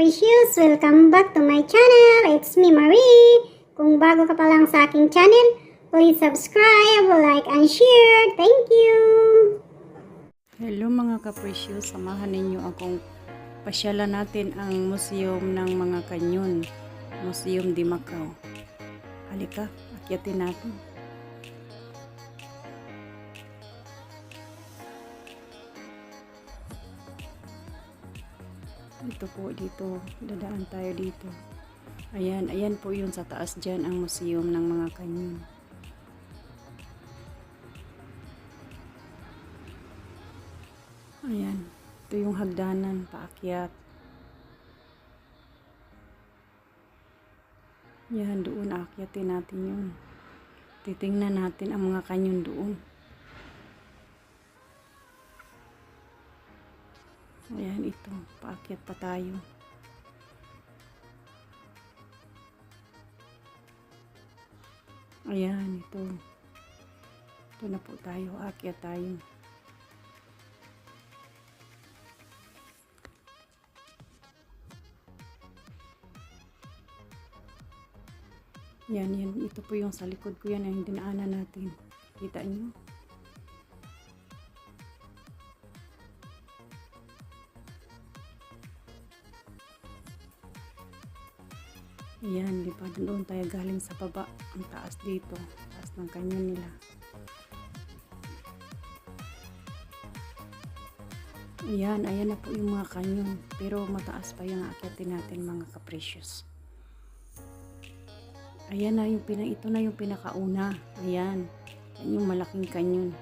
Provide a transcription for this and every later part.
ka-precious! Welcome back to my channel! It's me, Marie! Kung bago ka pa lang sa aking channel, please subscribe, like, and share. Thank you! Hello mga ka-precious, samahan ninyo akong pasyalan natin ang museum ng mga kanyon, Museum de Macau. Halika, akyatin natin. Ito po dito, dadaan tayo dito. Ayan po yun sa taas dyan ang museum ng mga kanyon. Ayan, ito yung hagdanan, paakyat. Yan, doon aakyatin natin yun. Titingnan natin ang mga kanyon doon. Ayan, ito, paakyat pa tayo. Ayan, ito. Ito na po tayo, aakyat tayo. Yan, ito po yung sa likod ko yan, yung dinaanan natin. Kita nyo? Ayan, di ba? Doon tayo galing sa baba. Ang taas dito. Taas ng kanyon nila. Ayan na po yung mga kanyon. Pero mataas pa yung aakyatin natin mga ka-precious. Ayan na yung ito na yung pinakauna. Ayan. Yan yung malaking kanyon.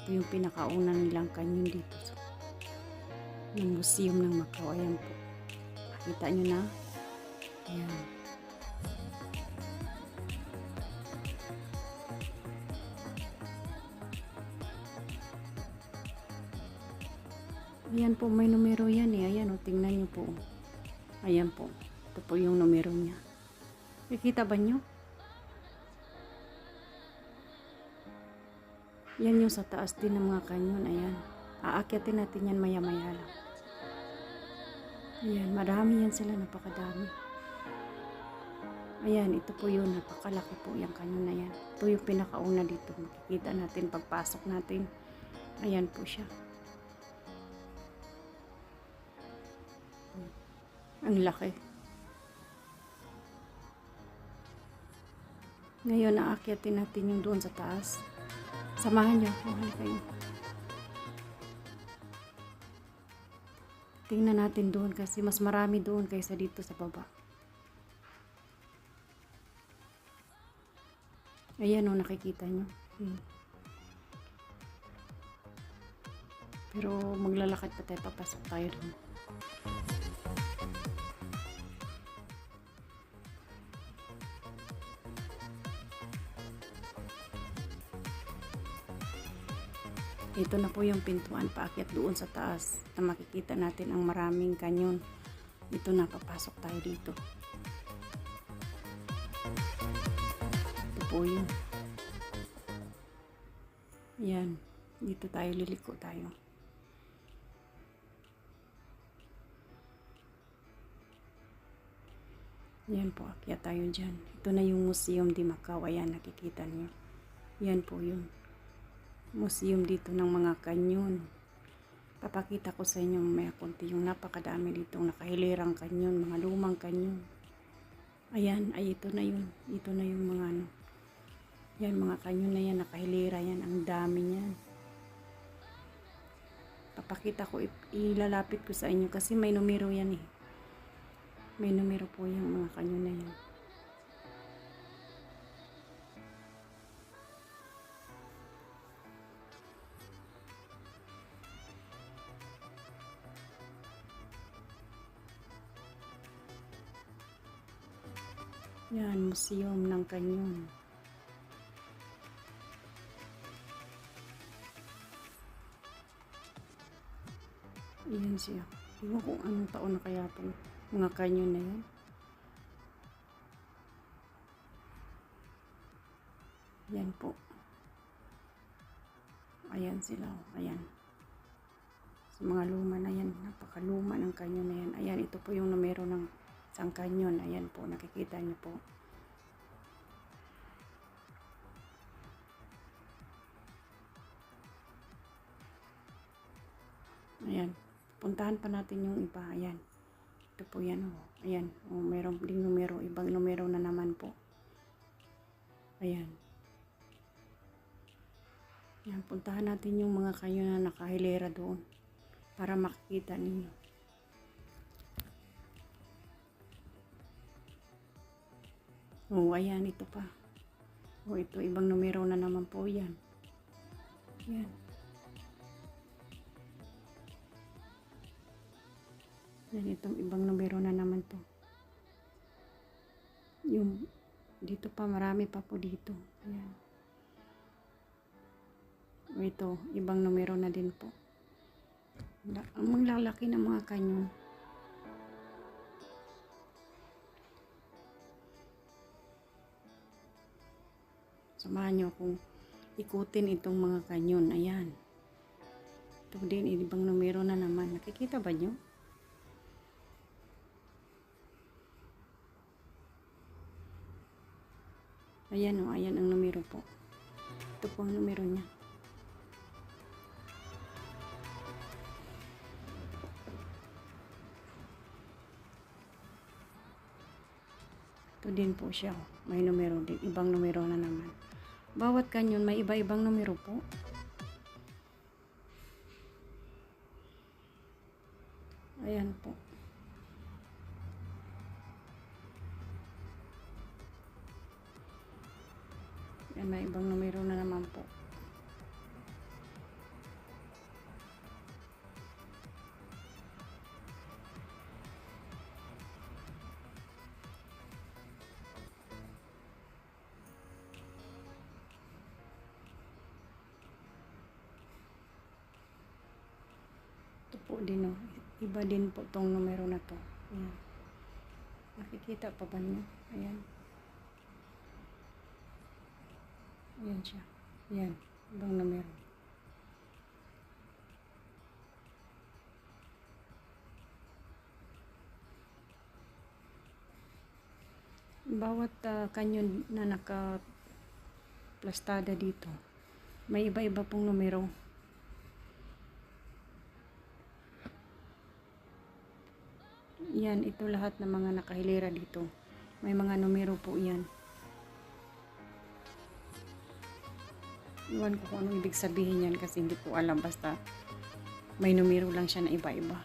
Ito yung pinakauna nilang kanyon dito. So, yung museum ng Macau. Ayan po. Nakita nyo na? Ayan. Ayan po, may numero yan eh. Ayan o, tingnan nyo po. Ayan po. Ito po yung numero niya. Nakikita ba nyo? Yan yung sa taas din ng mga kanyon. Ayan. Aakyatin natin yan maya-maya lang. Ayan, marami yan sila. Napakadami. Ayan, ito po yun. Napakalaki po yung kanyon na yan. Ito yung pinakauna dito. Makikita natin pagpasok natin. Ayan po siya. Ang laki. Ngayon, aakyatin natin yung doon sa taas. Samahan niyo ako. Kayo. Tingnan natin doon kasi mas marami doon kaysa dito sa baba. Ayan o, nakikita nyo. Pero maglalakad pa tayo, papasok tayo doon. Ito na po yung pintuan paakyat doon sa taas na makikita natin ang maraming kanyon. Ito na, papasok tayo dito. Ito po yun. Yan, dito tayo, liliko tayo. Yan po, akyat tayo dyan. Ito na yung Museum de Macau. Ayan, nakikita nyo. Yan po yun. Museum dito ng mga kanyon. Papakita ko sa inyo may konti yung napakadami ditong nakahilirang kanyon, mga lumang kanyon. Ayan, ay ito na yun. Ito na yung mga ano. Yan, mga kanyon na yan, nakahilira yan. Ang dami niyan. Papakita ko, ilalapit ko sa inyo kasi may numero yan eh. May numero po yung mga kanyon na yan. Yan, museum ng kanyon. Ayan siya. Iwan kung anong taon na kaya itong mga kanyon na yan. Yan po. Ayan sila. Ayan. Sa mga luma na yan, napakaluma ng kanyon na yan. Ayan, ito po yung numero ng isang kanyon. Ayan po, nakikita niyo po. Ayan, puntahan pa natin yung iba. Ayan, ito po yan. Oh. Ayan, oh, meron ding numero, ibang numero na naman po. Ayan. Ayan, puntahan natin yung mga kanyon na nakahilera doon para makikita ninyo. Oh, ayan, ito pa. Oh, ito, ibang numero na naman po yan. Ayan. Yan, itong ibang numero na naman to. Yung dito pa, marami pa po dito. Ayan. Ito, ibang numero na din po. Ang lalaki ng mga kanyon. Samahan nyo kung ikutin itong mga kanyon. Ayan. Ito din, ibang numero na naman. Nakikita ba nyo? Ayan o, ayan ang numero po. Ito po ang numero niya. Ito din po siya. May numero din. Ibang numero na naman. Bawat kanyon may iba-ibang numero po. Ayan po. Yan, may ibang numero na naman po. Ito po din o. Iba din po tong numero na to. Ayan. Nakikita pa ba niyo? Ayan. Ayan siya. Ayan. Ibang numero. Bawat kanyon na naka-plastada dito, may iba-iba pong numero. Yan, ito lahat ng mga nakahilera dito. May mga numero po yan. Iwan ko kung anong ibig sabihin yan kasi hindi ko alam. Basta may numero lang siya na iba-iba.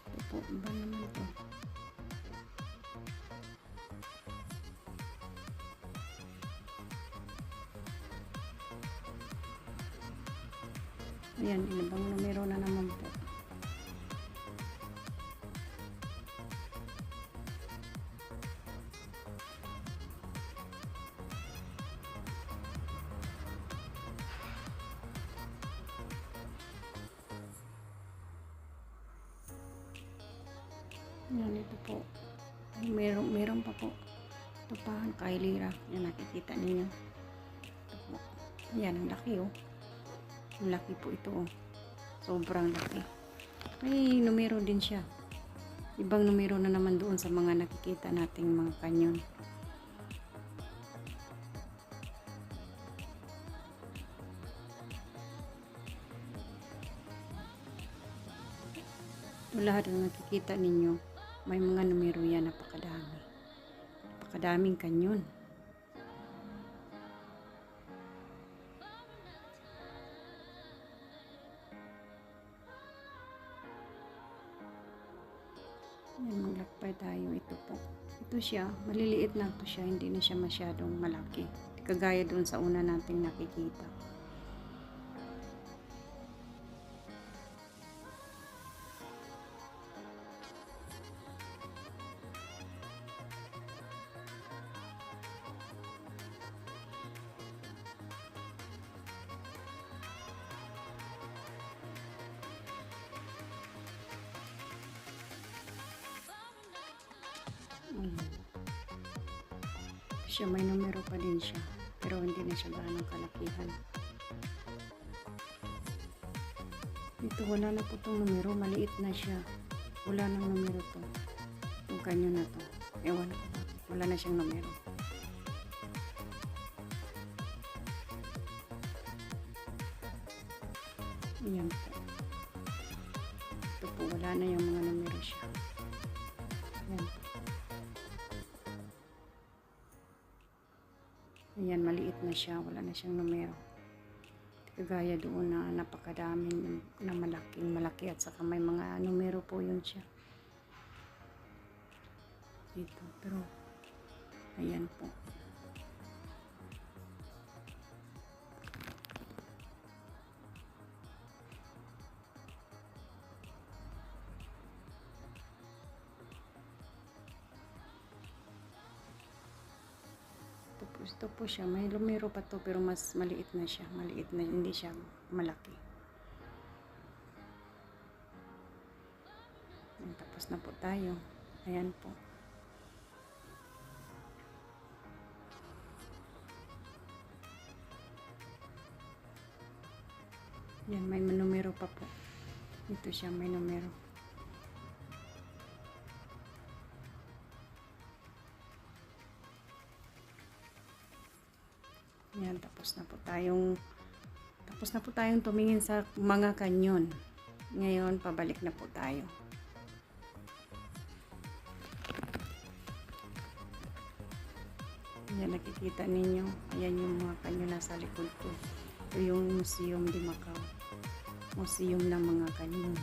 Ito po, iba naman to. Ayan, ibang numero na naman po. Ayan, ito po. Meron pa po. Ito pa, kahilera. Yan, nakikita ninyo. Ito po. Ayan, ang laki oh. Ang laki po ito oh. Sobrang laki. May numero din siya. Ibang numero na naman doon sa mga nakikita nating mga kanyon. Ito lahat ng nakikita ninyo, may mga numero yan, napakadami. Napakadaming kanyon. Yan, maglakbay tayo. Ito po. Ito siya, maliliit lang to siya, hindi na siya masyadong malaki. Kagaya doon sa una nating nakikita. siya, may numero pa din siya. Pero hindi na siya gaano kalakihan. Ito, wala na po itong numero. Maliit na siya. Wala nang numero to. Itong kanyon na to. Ewan ko ba. Wala na siyang numero. Ayan po. Ito po, wala na yung mga numero siya. Ayan po. Ayan, maliit na siya. Wala na siyang numero. Kagaya doon na napakadami na malaki at saka may mga numero po yun siya. Dito. Pero, ayan po. Ito po siya. May numero pa to pero mas maliit na siya. Maliit na, hindi siya malaki. Tapos na po tayo. Ayan po. Yan, may numero pa po. Ito siya, may numero. Yan, tapos na po tayong tumingin sa mga kanyon. Ngayon, pabalik na po tayo. Yan, nakikita ninyo. Ayan yung mga kanyon nasa likod ko. Ito yung Museum de Macao. Museum ng mga kanyon.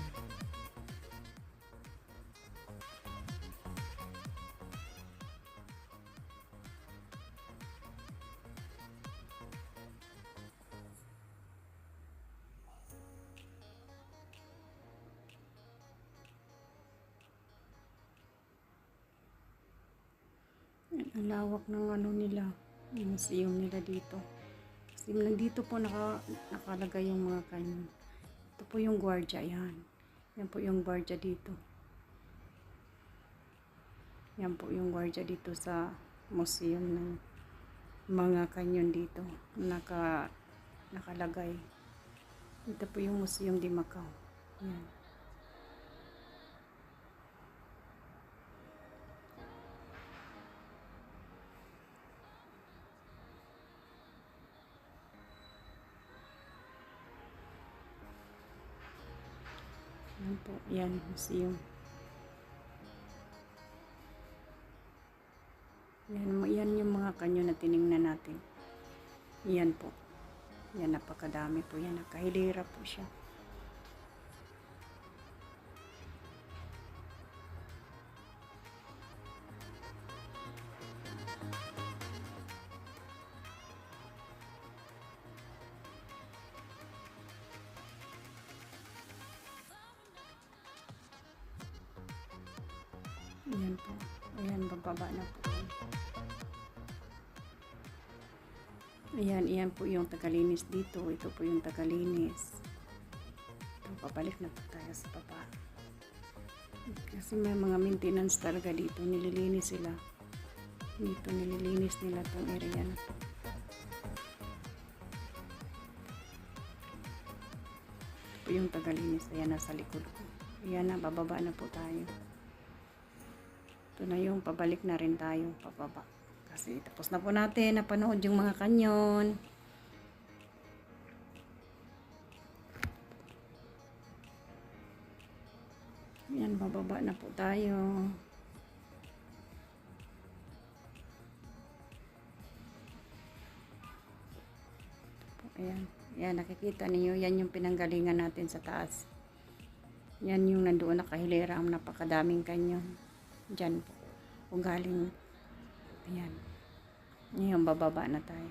Ang lawak ng ano nila, yung museum nila dito. Kasi nandito po nakalagay yung mga kanyon. Ito po yung gwardiya, yan. Yan po yung gwardiya dito. Yan po yung gwardiya dito sa museum ng mga kanyon dito. Nakalagay. Ito po yung Museum de Macao. Yan. Yan po, yan, museum. Yan yung mga kanyon na tiningnan natin. Yan po. Yan, napakadami po yan. Nakahilera po siya. Ayan po. Ayan, bababa na po. Ayan, iyan po yung tagalinis dito. Ito po yung tagalinis. Ito, pabalik na po tayo sa baba. Kasi may mga maintenance talaga dito. Nililinis sila. Dito, nililinis nila tong area na to. Ito po yung tagalinis. Ayan, nasa likod ko. Ayan na, bababa na po tayo. Ito na yung pabalik na rin tayo pababa. Kasi tapos na po natin napanood yung mga kanyon. Yan, bababa na po tayo. Ayan. Yan, nakikita niyo yan yung pinanggalingan natin sa taas. Yan yung nandoon nakahilera ang napakadaming kanyon. Diyan po. Kung galing, ayan. Ngayon, bababa na tayo.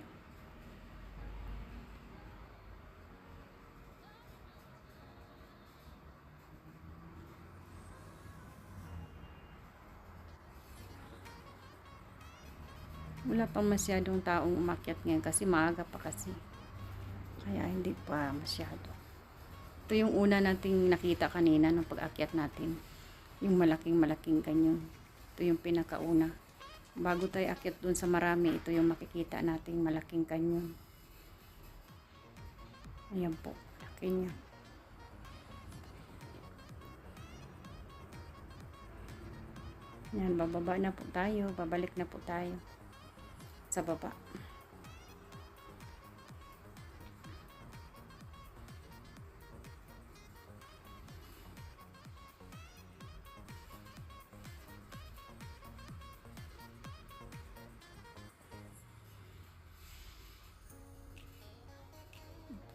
Wala pang masyadong taong umakyat ngayon kasi maaga pa kasi. Kaya hindi pa masyado. Ito yung una nating nakita kanina nung pag-akyat natin. Yung malaking kanyon. Ito yung pinakauna. Bago tayo akyat dun sa marami, ito yung makikita nating malaking kanyon. Ayan po, laki niya. Yan, bababa na po tayo, babalik na po tayo sa baba.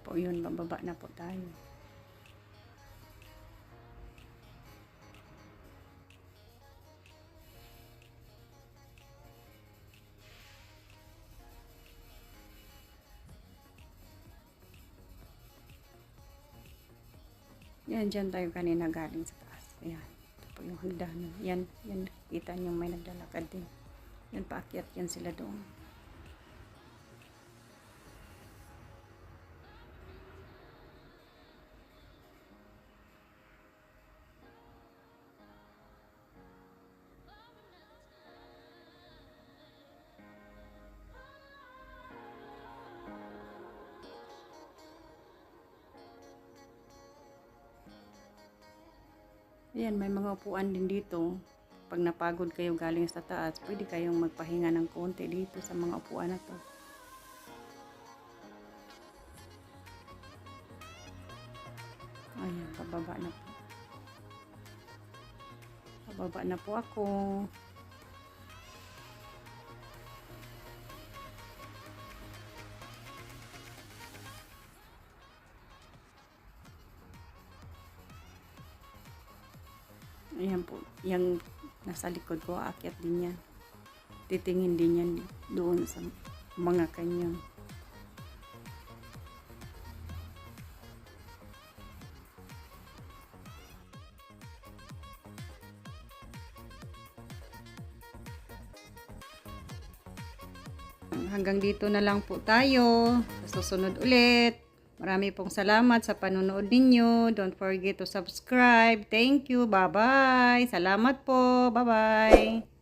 Po yun, bababa na po tayo. Yan, dyan tayo kanina galing sa taas. Ayan, ito po yung hagdanan. Yan, kita nyo may naglalakad din. Yan, paakyat yan sila doon. Ayan, may mga upuan din dito. Pag napagod kayo galing sa taas, pwede kayong magpahinga ng konti dito sa mga upuan na to. Ayan, pababa na po. Pababa na po ako. Ayan po, yung nasa likod ko, aakyat din yan. Titingin din yan doon sa mga kanyon. Hanggang dito na lang po tayo. Sa susunod ulit. Marami pong salamat sa panonood ninyo. Don't forget to subscribe. Thank you. Bye-bye. Salamat po. Bye-bye.